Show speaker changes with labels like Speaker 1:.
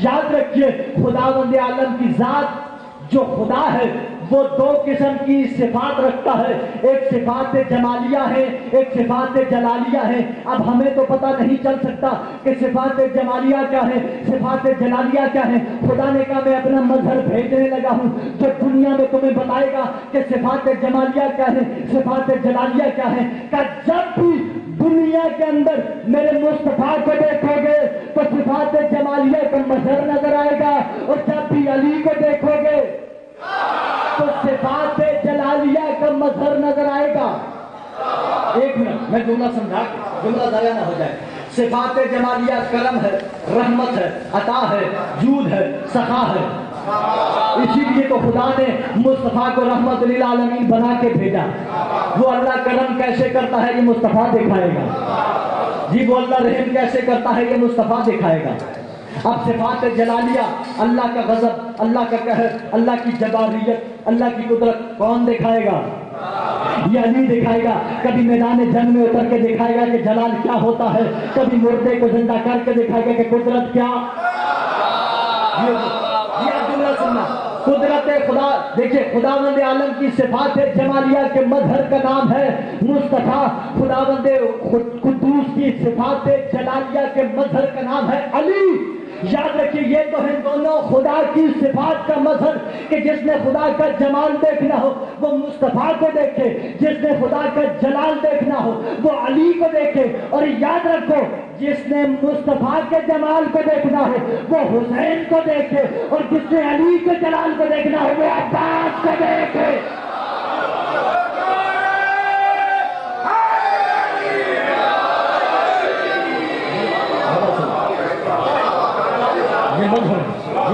Speaker 1: یاد رکھیے خداوند عالم کی ذات جو خدا ہے وہ دو قسم کی صفات رکھتا ہے، ایک صفات جمالیہ ہے، ایک صفات جلالیہ ہے۔ اب ہمیں تو پتہ نہیں چل سکتا کہ صفات جمالیہ کیا ہے، صفات جلالیہ کیا ہے۔ خدا نے کہا میں اپنا مظہر بھیجنے لگا ہوں جو دنیا میں تمہیں بتائے گا کہ صفات جمالیہ کیا ہے، صفات جلالیہ کیا ہے۔ کہ جب بھی دنیا کے اندر میرے مصطفیٰ کو دیکھو گے تو صفات جمالیہ کا مظہر نظر آئے گا، اور جب بھی علی کو دیکھو گے تو صفات جلالیہ کا مظہر نظر آئے گا۔ ایک منٹ میں جملہ سمجھا، جملہ ضائع نہ ہو جائے۔ صفات جمالیہ کرم ہے، رحمت ہے، عطا ہے، جود ہے، سخا ہے۔ اسی لیے تو خدا نے مصطفیٰ کو رحمت للعالمین بنا کے بھیجا۔ وہ اللہ کرم کیسے کرتا ہے یہ مصطفیٰ دکھائے گا، جی وہ اللہ رحم کیسے کرتا ہے یہ مصطفیٰ دکھائے گا۔ اب صفات جلالیہ، اللہ کا غضب، اللہ کا قہر، اللہ کی جباریت، اللہ کی قدرت کون دکھائے گا؟ یہ علی دکھائے گا۔ کبھی میدان جنگ میں اتر کے دکھائے گا کہ جلال کیا ہوتا ہے، کبھی مردے کو زندہ کر کے دکھائے گا کہ قدرت کیا۔ یہ جملہ سننا، قدرت خدا۔ دیکھیں خداوند عالم کی صفات جمالیہ کے مظہر کا نام ہے مصطفیٰ، خداوند قدوس کی صفات جلالیہ کے مظہر کا نام ہے علی۔ یاد رکھیے یہ تو ہیں دونوں خدا کی صفات کا مظہر، کہ جس نے خدا کا جمال دیکھنا ہو وہ مصطفیٰ کو دیکھے، جس نے خدا کا جلال دیکھنا ہو وہ علی کو دیکھے۔ اور یاد رکھو جس نے مصطفیٰ کے جمال کو دیکھنا ہو وہ حسین کو دیکھے، اور جس نے علی کے جلال کو دیکھنا ہو وہ عباس کو دیکھے۔ یہ مظہر